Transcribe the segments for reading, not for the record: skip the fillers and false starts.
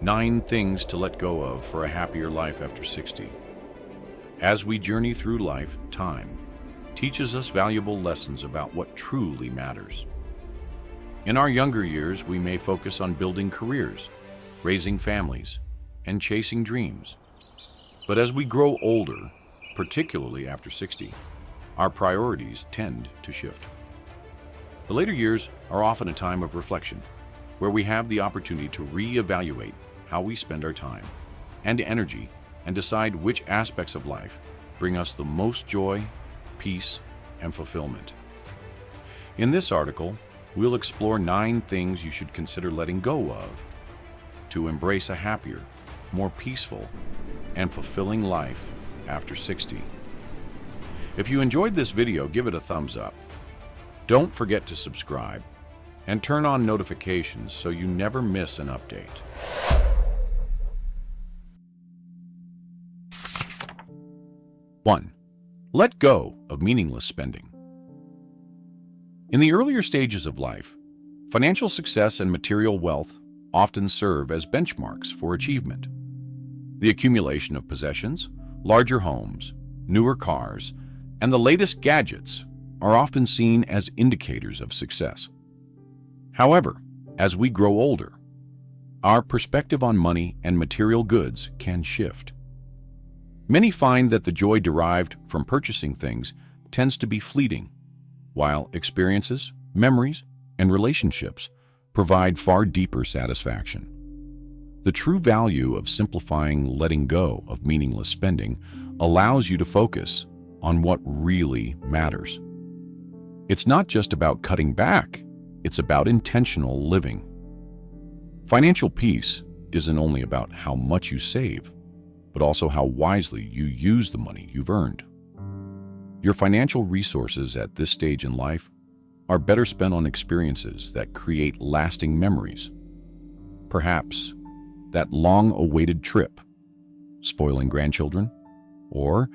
9 things to let go of for a happier life after 60. As we journey through life, time teaches us valuable lessons about what truly matters. In our younger years, we may focus on building careers, raising families, and chasing dreams. But as we grow older, particularly after 60, our priorities tend to shift. The later years are often a time of reflection, where we have the opportunity to reevaluate how we spend our time and energy and decide which aspects of life bring us the most joy, peace, and fulfillment. In this article, we'll explore 9 things you should consider letting go of to embrace a happier, more peaceful, and fulfilling life after 60. If you enjoyed this video, give it a thumbs up. Don't forget to subscribe and turn on notifications so you never miss an update. 1. Let go of meaningless spending. In the earlier stages of life, financial success and material wealth often serve as benchmarks for achievement. The accumulation of possessions, larger homes, newer cars, and the latest gadgets are often seen as indicators of success. However, as we grow older, our perspective on money and material goods can shift. Many find that the joy derived from purchasing things tends to be fleeting, while experiences, memories, and relationships provide far deeper satisfaction. The true value of simplifying letting go of meaningless spending allows you to focus on what really matters. It's not just about cutting back, it's about intentional living. Financial peace isn't only about how much you save, but also how wisely you use the money you've earned. Your financial resources at this stage in life are better spent on experiences that create lasting memories. Perhaps that long-awaited trip, spoiling grandchildren, or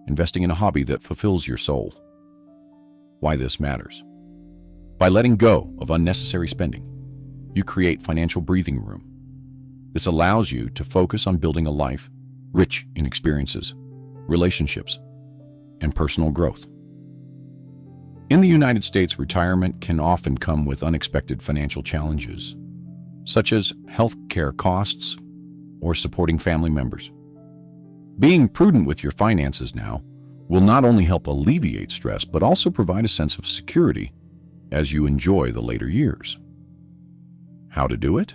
investing in a hobby that fulfills your soul. Why this matters. By letting go of unnecessary spending, you create financial breathing room. This allows you to focus on building a life rich in experiences, relationships, and personal growth. In the United States, retirement can often come with unexpected financial challenges, such as health care costs or supporting family members. Being prudent with your finances now will not only help alleviate stress, but also provide a sense of security as you enjoy the later years. How to do it?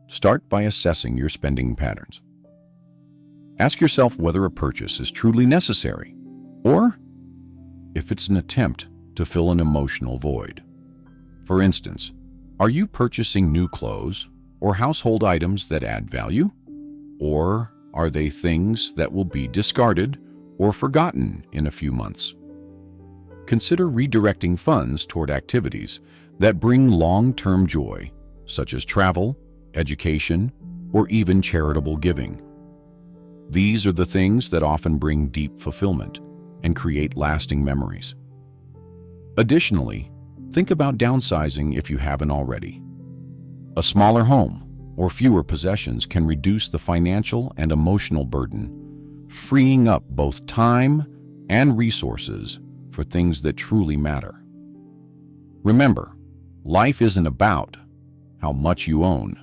Start by assessing your spending patterns. Ask yourself whether a purchase is truly necessary, or if it's an attempt to fill an emotional void. For instance, are you purchasing new clothes or household items that add value? Or are they things that will be discarded or forgotten in a few months? Consider redirecting funds toward activities that bring long-term joy, such as travel, education, or even charitable giving. These are the things that often bring deep fulfillment and create lasting memories. Additionally, think about downsizing if you haven't already. A smaller home or fewer possessions can reduce the financial and emotional burden, freeing up both time and resources for things that truly matter. Remember, life isn't about how much you own,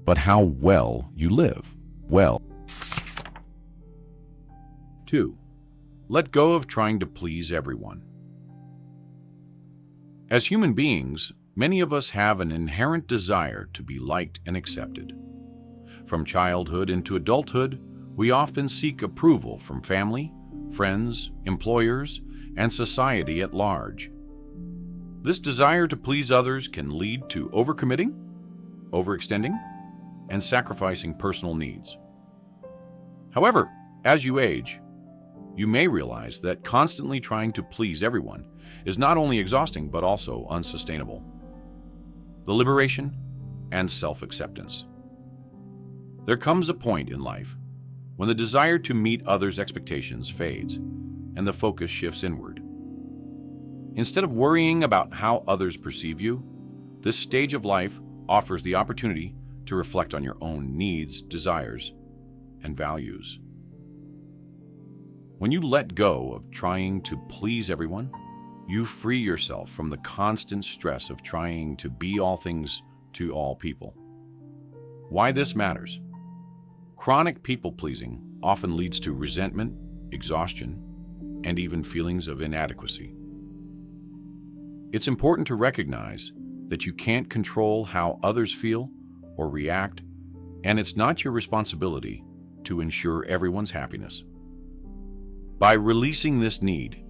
but how well you live. 2. Let go of trying to please everyone. As human beings, many of us have an inherent desire to be liked and accepted. From childhood into adulthood, we often seek approval from family, friends, employers, and society at large. This desire to please others can lead to overcommitting, overextending, and sacrificing personal needs. However, as you age, you may realize that constantly trying to please everyone is not only exhausting but also unsustainable. The liberation and self-acceptance. There comes a point in life when the desire to meet others' expectations fades and the focus shifts inward. Instead of worrying about how others perceive you, this stage of life offers the opportunity to reflect on your own needs, desires, and values. When you let go of trying to please everyone, you free yourself from the constant stress of trying to be all things to all people. Why this matters? Chronic people-pleasing often leads to resentment, exhaustion, and even feelings of inadequacy. It's important to recognize that you can't control how others feel or react, and it's not your responsibility to ensure everyone's happiness. By releasing this need,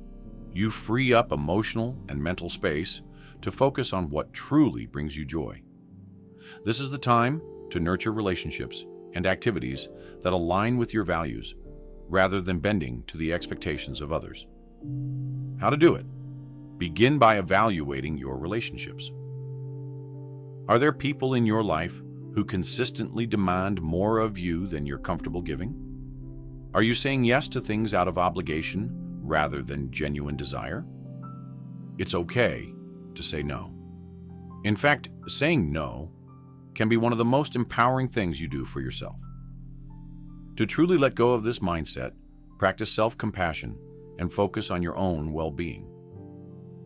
you free up emotional and mental space to focus on what truly brings you joy. This is the time to nurture relationships and activities that align with your values, rather than bending to the expectations of others. How to do it? Begin by evaluating your relationships. Are there people in your life who consistently demand more of you than you're comfortable giving? Are you saying yes to things out of obligation rather than genuine desire? It's okay to say no. In fact, saying no can be one of the most empowering things you do for yourself. To truly let go of this mindset, practice self-compassion and focus on your own well-being.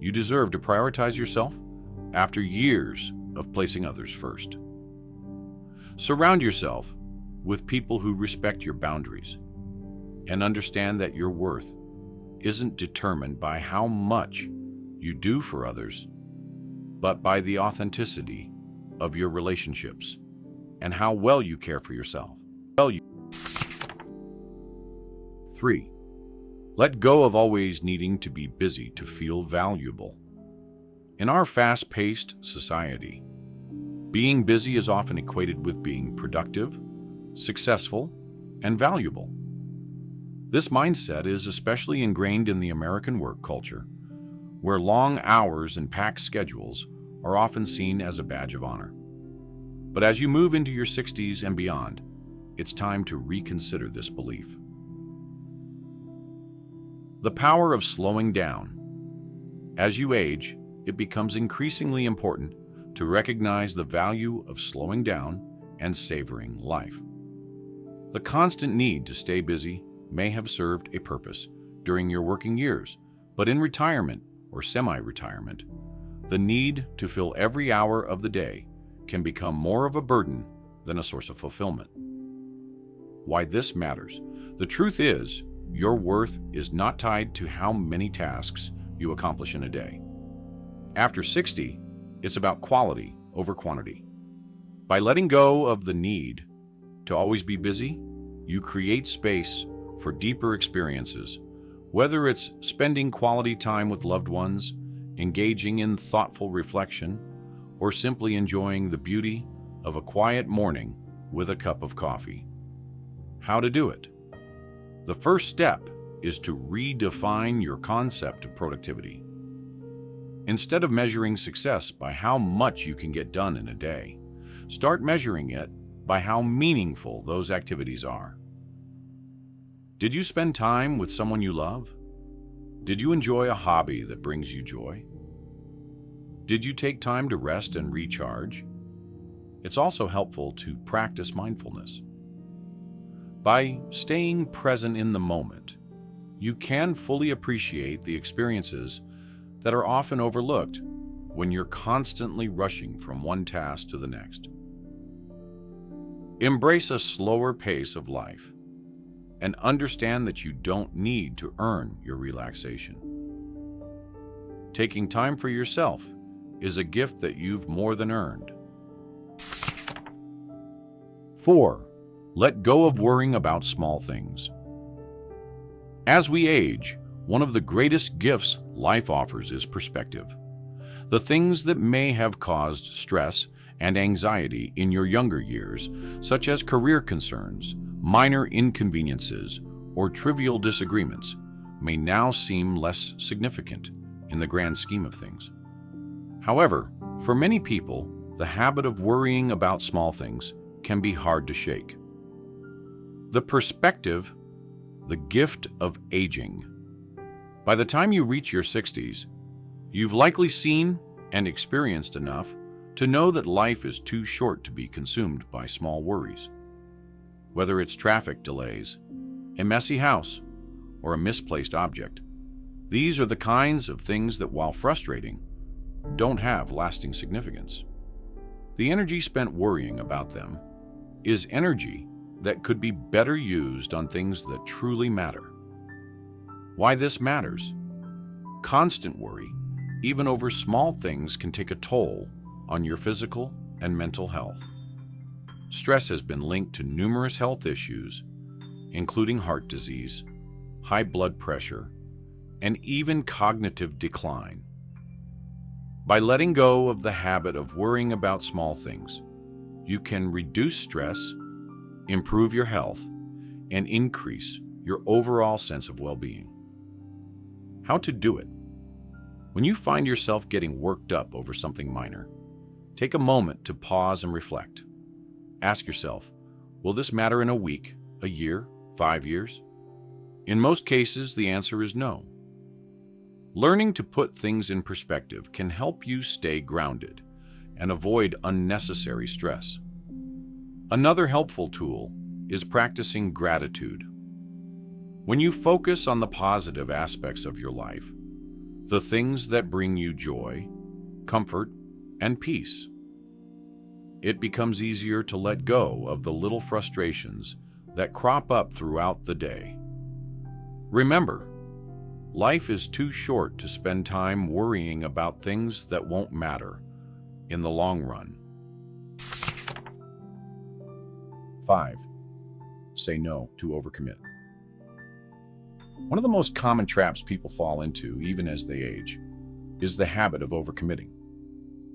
You deserve to prioritize yourself after years of placing others first. Surround yourself with people who respect your boundaries and understand that your worth isn't determined by how much you do for others, but by the authenticity of your relationships and how well you care for yourself. 3. Let go of always needing to be busy to feel valuable. In our fast-paced society, being busy is often equated with being productive, successful, and valuable. This mindset is especially ingrained in the American work culture, where long hours and packed schedules are often seen as a badge of honor. But as you move into your 60s and beyond, it's time to reconsider this belief. The power of slowing down. As you age, it becomes increasingly important to recognize the value of slowing down and savoring life. The constant need to stay busy may have served a purpose during your working years, but in retirement or semi-retirement, the need to fill every hour of the day can become more of a burden than a source of fulfillment. Why this matters? The truth is, your worth is not tied to how many tasks you accomplish in a day. After 60, it's about quality over quantity. By letting go of the need to always be busy, you create space for deeper experiences, whether it's spending quality time with loved ones, engaging in thoughtful reflection, or simply enjoying the beauty of a quiet morning with a cup of coffee. How to do it? The first step is to redefine your concept of productivity. Instead of measuring success by how much you can get done in a day, start measuring it by how meaningful those activities are. Did you spend time with someone you love? Did you enjoy a hobby that brings you joy? Did you take time to rest and recharge? It's also helpful to practice mindfulness. By staying present in the moment, you can fully appreciate the experiences that are often overlooked when you're constantly rushing from one task to the next. Embrace a slower pace of life and understand that you don't need to earn your relaxation. Taking time for yourself is a gift that you've more than earned. 4. Let go of worrying about small things. As we age, one of the greatest gifts life offers is perspective. The things that may have caused stress and anxiety in your younger years, such as career concerns, minor inconveniences, or trivial disagreements, may now seem less significant in the grand scheme of things. However, for many people, the habit of worrying about small things can be hard to shake. The perspective, the gift of aging. By the time you reach your 60s, you've likely seen and experienced enough To know that life is too short to be consumed by small worries. Whether it's traffic delays, a messy house, or a misplaced object, these are the kinds of things that, while frustrating, don't have lasting significance. The energy spent worrying about them is energy that could be better used on things that truly matter. Why this matters? Constant worry, even over small things, can take a toll on your physical and mental health. Stress has been linked to numerous health issues, including heart disease, high blood pressure, and even cognitive decline. By letting go of the habit of worrying about small things, you can reduce stress, improve your health, and increase your overall sense of well-being. How to do it? When you find yourself getting worked up over something minor, take a moment to pause and reflect. Ask yourself, will this matter in a week, a year, 5 years? In most cases, the answer is no. Learning to put things in perspective can help you stay grounded and avoid unnecessary stress. Another helpful tool is practicing gratitude. When you focus on the positive aspects of your life, the things that bring you joy, comfort, and peace, it becomes easier to let go of the little frustrations that crop up throughout the day. Remember, life is too short to spend time worrying about things that won't matter in the long run. 5. Say no to overcommit. One of the most common traps people fall into, even as they age, is the habit of overcommitting.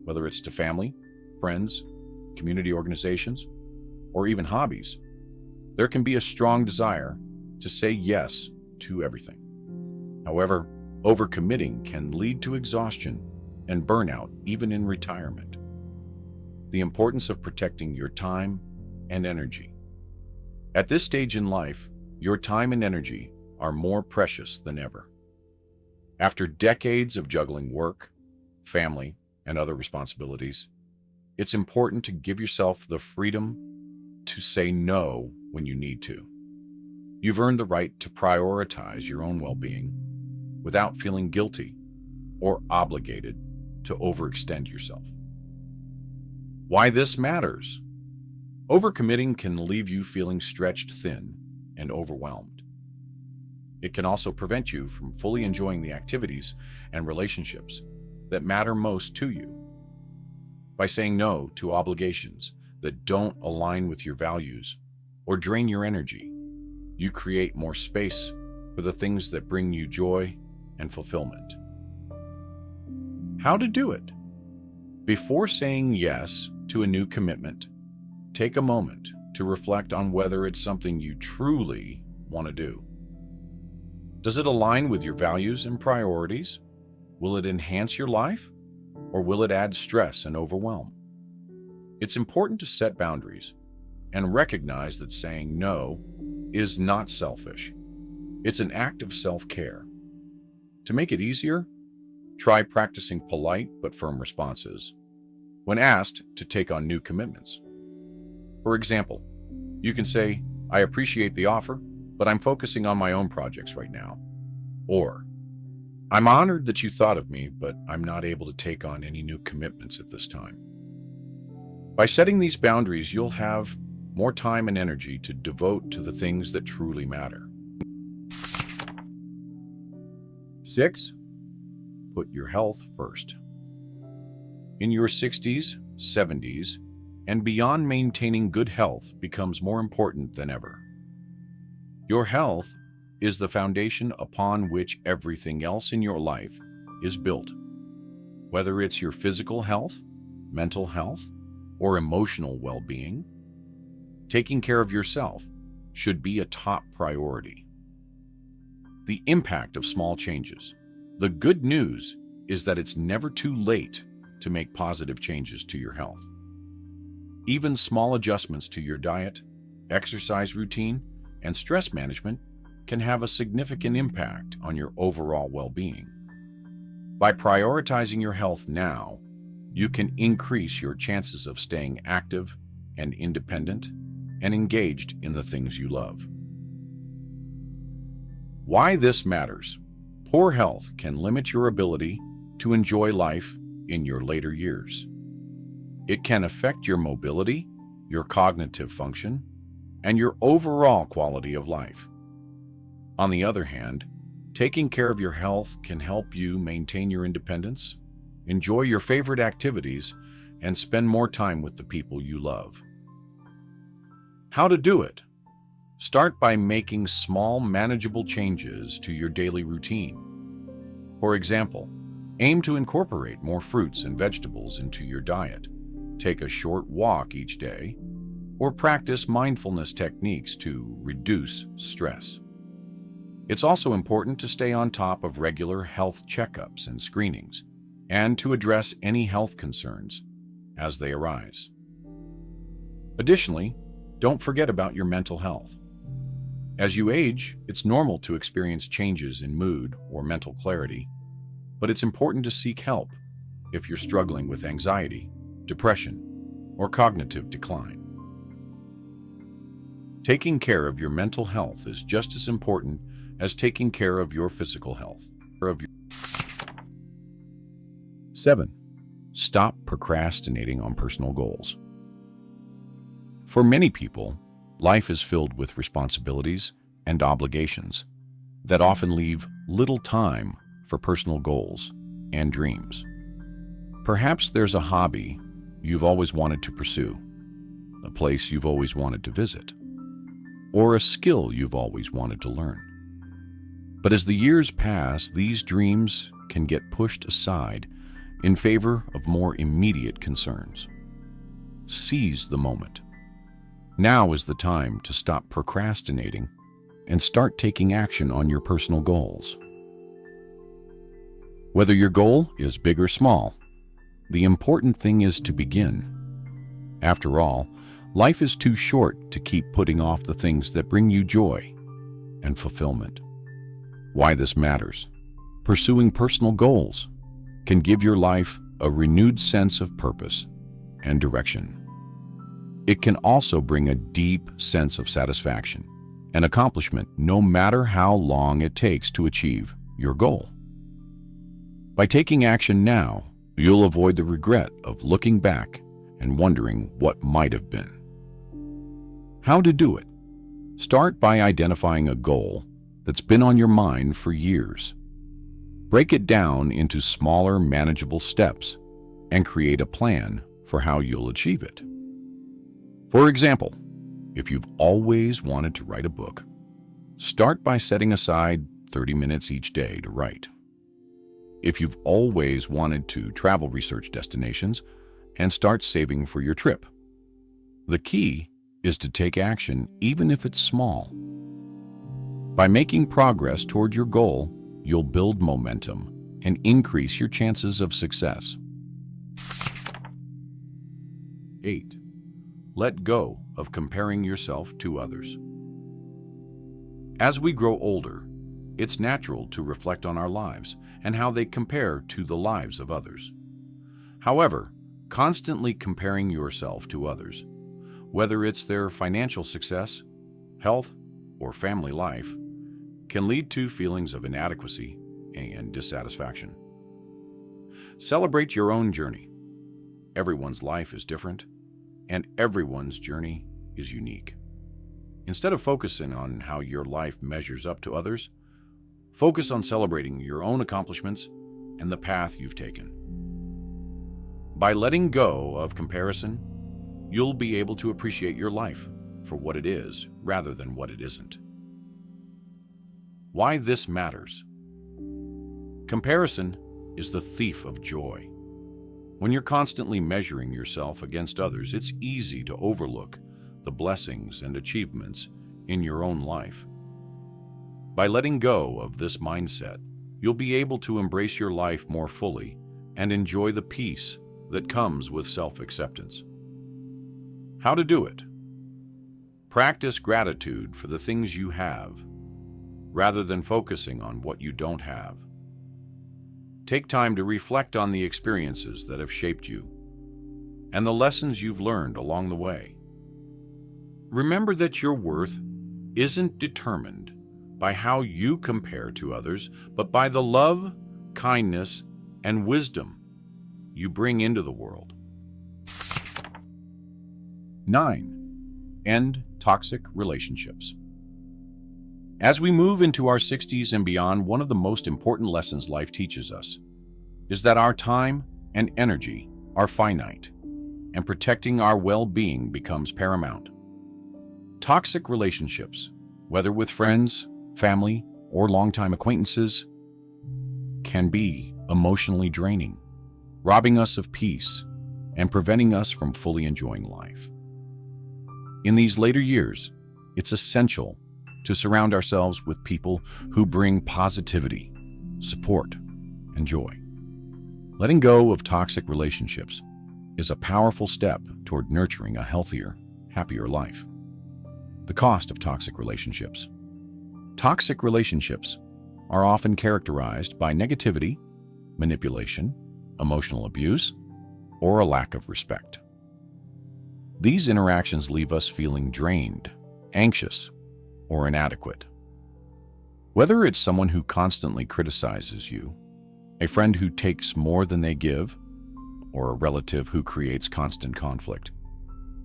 Whether it's to family, friends, community organizations, or even hobbies, there can be a strong desire to say yes to everything. However, overcommitting can lead to exhaustion and burnout even in retirement. The importance of protecting your time and energy. At this stage in life, your time and energy are more precious than ever. After decades of juggling work, family, and other responsibilities, it's important to give yourself the freedom to say no when you need to. You've earned the right to prioritize your own well-being without feeling guilty or obligated to overextend yourself. Why this matters? Overcommitting can leave you feeling stretched thin and overwhelmed. It can also prevent you from fully enjoying the activities and relationships that matter most to you. By saying no to obligations that don't align with your values or drain your energy, you create more space for the things that bring you joy and fulfillment. How to do it? Before saying yes to a new commitment, take a moment to reflect on whether it's something you truly want to do. Does it align with your values and priorities? Will it enhance your life, or will it add stress and overwhelm? It's important to set boundaries and recognize that saying no is not selfish. It's an act of self-care. To make it easier, try practicing polite but firm responses when asked to take on new commitments. For example, you can say, "I appreciate the offer, but I'm focusing on my own projects right now." Or, "I'm honored that you thought of me, but I'm not able to take on any new commitments at this time." By setting these boundaries, you'll have more time and energy to devote to the things that truly matter. 6. Put your health first. In your 60s, 70s, and beyond, maintaining good health becomes more important than ever. Your health is the foundation upon which everything else in your life is built. Whether it's your physical health, mental health, or emotional well-being, taking care of yourself should be a top priority. The impact of small changes. The good news is that it's never too late to make positive changes to your health. Even small adjustments to your diet, exercise routine, and stress management can have a significant impact on your overall well-being. By prioritizing your health now, you can increase your chances of staying active and independent and engaged in the things you love. Why this matters. Poor health can limit your ability to enjoy life in your later years. It can affect your mobility, your cognitive function, and your overall quality of life. On the other hand, taking care of your health can help you maintain your independence, enjoy your favorite activities, and spend more time with the people you love. How to do it? Start by making small, manageable changes to your daily routine. For example, aim to incorporate more fruits and vegetables into your diet, take a short walk each day, or practice mindfulness techniques to reduce stress. It's also important to stay on top of regular health checkups and screenings, and to address any health concerns as they arise. Additionally, don't forget about your mental health. As you age, it's normal to experience changes in mood or mental clarity, but it's important to seek help if you're struggling with anxiety, depression, or cognitive decline. Taking care of your mental health is just as important as taking care of your physical health. 7. Stop procrastinating on personal goals. For many people, life is filled with responsibilities and obligations that often leave little time for personal goals and dreams. Perhaps there's a hobby you've always wanted to pursue, a place you've always wanted to visit, or a skill you've always wanted to learn. But as the years pass, these dreams can get pushed aside in favor of more immediate concerns. Seize the moment. Now is the time to stop procrastinating and start taking action on your personal goals. Whether your goal is big or small, the important thing is to begin. After all, life is too short to keep putting off the things that bring you joy and fulfillment. Why this matters. Pursuing personal goals can give your life a renewed sense of purpose and direction. It can also bring a deep sense of satisfaction and accomplishment no matter how long it takes to achieve your goal. By taking action now, you'll avoid the regret of looking back and wondering what might have been. How to do it? Start by identifying a goal that's been on your mind for years. Break it down into smaller, manageable steps and create a plan for how you'll achieve it. For example, if you've always wanted to write a book, start by setting aside 30 minutes each day to write. If you've always wanted to travel research destinations, and start saving for your trip. The key is to take action even if it's small. By making progress toward your goal, you'll build momentum and increase your chances of success. 8. Let go of comparing yourself to others. As we grow older, it's natural to reflect on our lives and how they compare to the lives of others. However, constantly comparing yourself to others, whether it's their financial success, health, or family life, can lead to feelings of inadequacy and dissatisfaction. Celebrate your own journey. Everyone's life is different, and everyone's journey is unique. Instead of focusing on how your life measures up to others, focus on celebrating your own accomplishments and the path you've taken. By letting go of comparison, you'll be able to appreciate your life for what it is rather than what it isn't. Why this matters. Comparison is the thief of joy. When you're constantly measuring yourself against others, it's easy to overlook the blessings and achievements in your own life. By letting go of this mindset, you'll be able to embrace your life more fully and enjoy the peace that comes with self-acceptance. How to do it? Practice gratitude for the things you have, rather than focusing on what you don't have. Take time to reflect on the experiences that have shaped you and the lessons you've learned along the way. Remember that your worth isn't determined by how you compare to others, but by the love, kindness, and wisdom you bring into the world. 9. End toxic relationships. As we move into our 60s and beyond, one of the most important lessons life teaches us is that our time and energy are finite, and protecting our well-being becomes paramount. Toxic relationships, whether with friends, family, or longtime acquaintances, can be emotionally draining, robbing us of peace and preventing us from fully enjoying life. In these later years, it's essential to surround ourselves with people who bring positivity, support, and joy. Letting go of toxic relationships is a powerful step toward nurturing a healthier, happier life. The cost of toxic relationships. Toxic relationships are often characterized by negativity, manipulation, emotional abuse, or a lack of respect. These interactions leave us feeling drained, anxious, or inadequate. Whether it's someone who constantly criticizes you, a friend who takes more than they give, or a relative who creates constant conflict,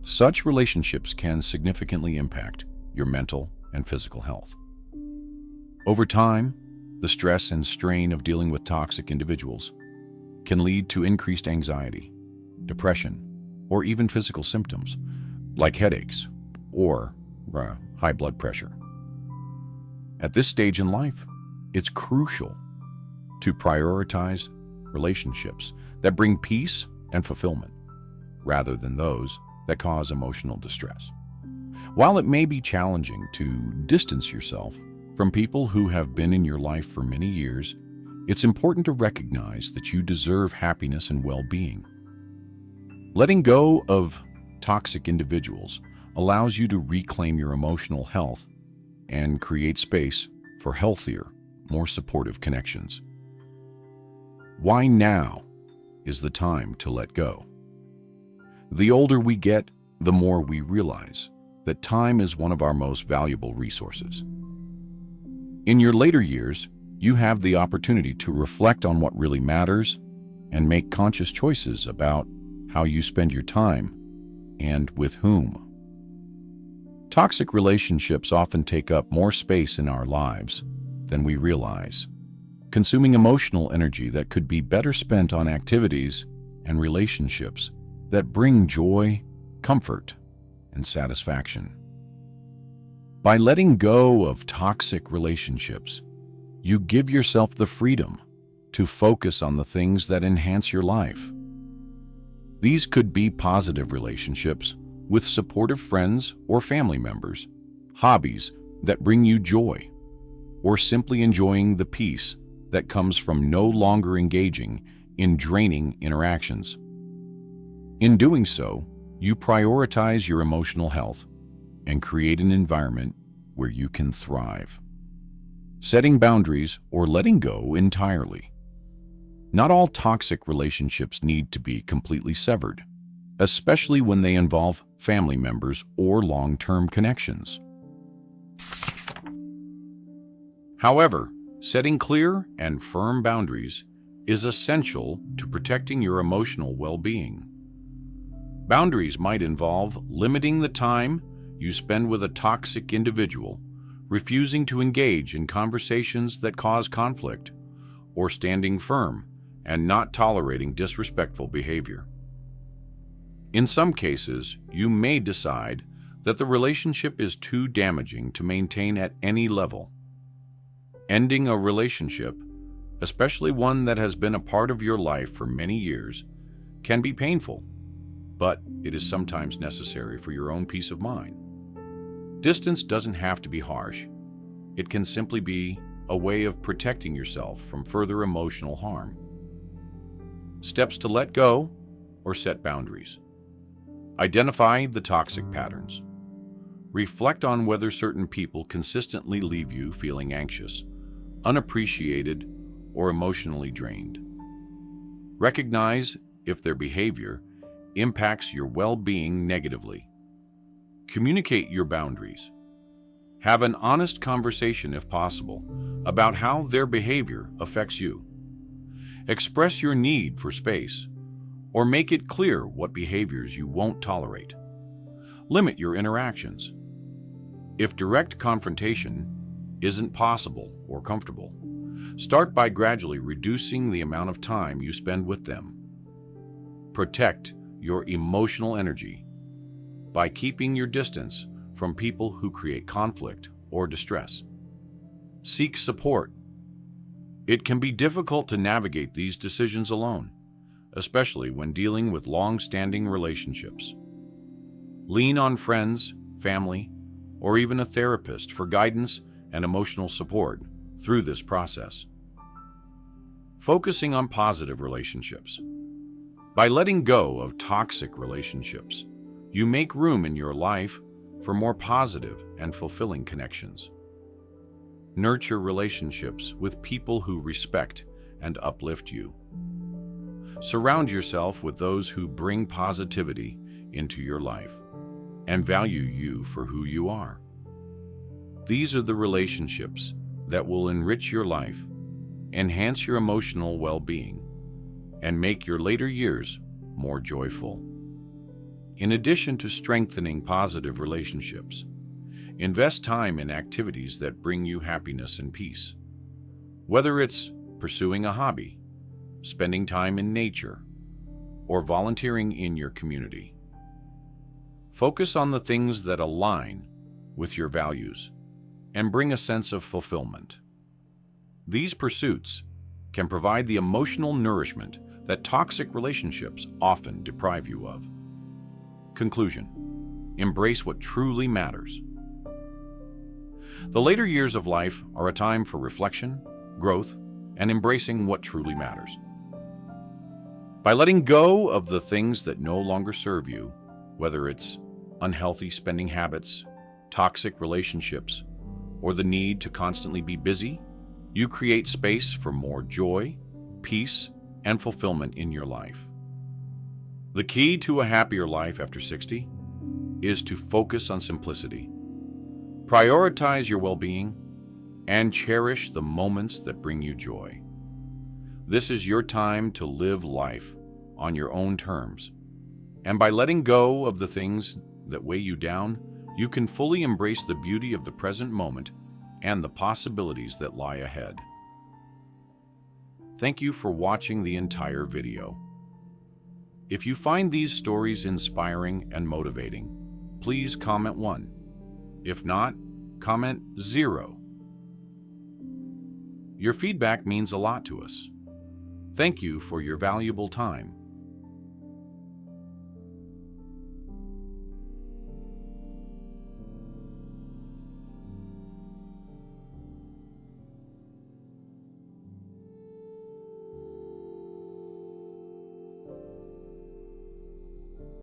such relationships can significantly impact your mental and physical health. Over time, the stress and strain of dealing with toxic individuals can lead to increased anxiety, depression, or even physical symptoms like headaches or high blood pressure. At this stage in life, it's crucial to prioritize relationships that bring peace and fulfillment, rather than those that cause emotional distress. While it may be challenging to distance yourself from people who have been in your life for many years, it's important to recognize that you deserve happiness and well-being. Letting go of toxic individuals allows you to reclaim your emotional health and create space for healthier, more supportive connections. Why now is the time to let go? The older we get, the more we realize that time is one of our most valuable resources. In your later years, you have the opportunity to reflect on what really matters and make conscious choices about how you spend your time and with whom. Toxic relationships often take up more space in our lives than we realize, consuming emotional energy that could be better spent on activities and relationships that bring joy, comfort, and satisfaction. By letting go of toxic relationships, you give yourself the freedom to focus on the things that enhance your life. These could be positive relationships with supportive friends or family members, hobbies that bring you joy, or simply enjoying the peace that comes from no longer engaging in draining interactions. In doing so, you prioritize your emotional health and create an environment where you can thrive. Setting boundaries or letting go entirely. Not all toxic relationships need to be completely severed, especially when they involve family members or long-term connections. However, setting clear and firm boundaries is essential to protecting your emotional well-being. Boundaries might involve limiting the time you spend with a toxic individual, refusing to engage in conversations that cause conflict, or standing firm and not tolerating disrespectful behavior. In some cases, you may decide that the relationship is too damaging to maintain at any level. Ending a relationship, especially one that has been a part of your life for many years, can be painful, but it is sometimes necessary for your own peace of mind. Distance doesn't have to be harsh. It can simply be a way of protecting yourself from further emotional harm. Steps to let go or set boundaries. Identify the toxic patterns. Reflect on whether certain people consistently leave you feeling anxious, unappreciated, or emotionally drained. Recognize if their behavior impacts your well-being negatively. Communicate your boundaries. Have an honest conversation, if possible, about how their behavior affects you. Express your need for space, or make it clear what behaviors you won't tolerate. Limit your interactions. If direct confrontation isn't possible or comfortable, start by gradually reducing the amount of time you spend with them. Protect your emotional energy by keeping your distance from people who create conflict or distress. Seek support. It can be difficult to navigate these decisions alone, especially when dealing with long-standing relationships. Lean on friends, family, or even a therapist for guidance and emotional support through this process. Focusing on positive relationships. By letting go of toxic relationships, you make room in your life for more positive and fulfilling connections. Nurture relationships with people who respect and uplift you. Surround yourself with those who bring positivity into your life and value you for who you are. These are the relationships that will enrich your life, enhance your emotional well-being, and make your later years more joyful. In addition to strengthening positive relationships, invest time in activities that bring you happiness and peace. Whether it's pursuing a hobby, spending time in nature, or volunteering in your community. Focus on the things that align with your values and bring a sense of fulfillment. These pursuits can provide the emotional nourishment that toxic relationships often deprive you of. Conclusion: embrace what truly matters. The later years of life are a time for reflection, growth, and embracing what truly matters. By letting go of the things that no longer serve you, whether it's unhealthy spending habits, toxic relationships, or the need to constantly be busy, you create space for more joy, peace, and fulfillment in your life. The key to a happier life after 60 is to focus on simplicity. Prioritize your well-being and cherish the moments that bring you joy. This is your time to live life on your own terms. And by letting go of the things that weigh you down, you can fully embrace the beauty of the present moment and the possibilities that lie ahead. Thank you for watching the entire video. If you find these stories inspiring and motivating, please comment 1. If not, comment 0. Your feedback means a lot to us. Thank you for your valuable time.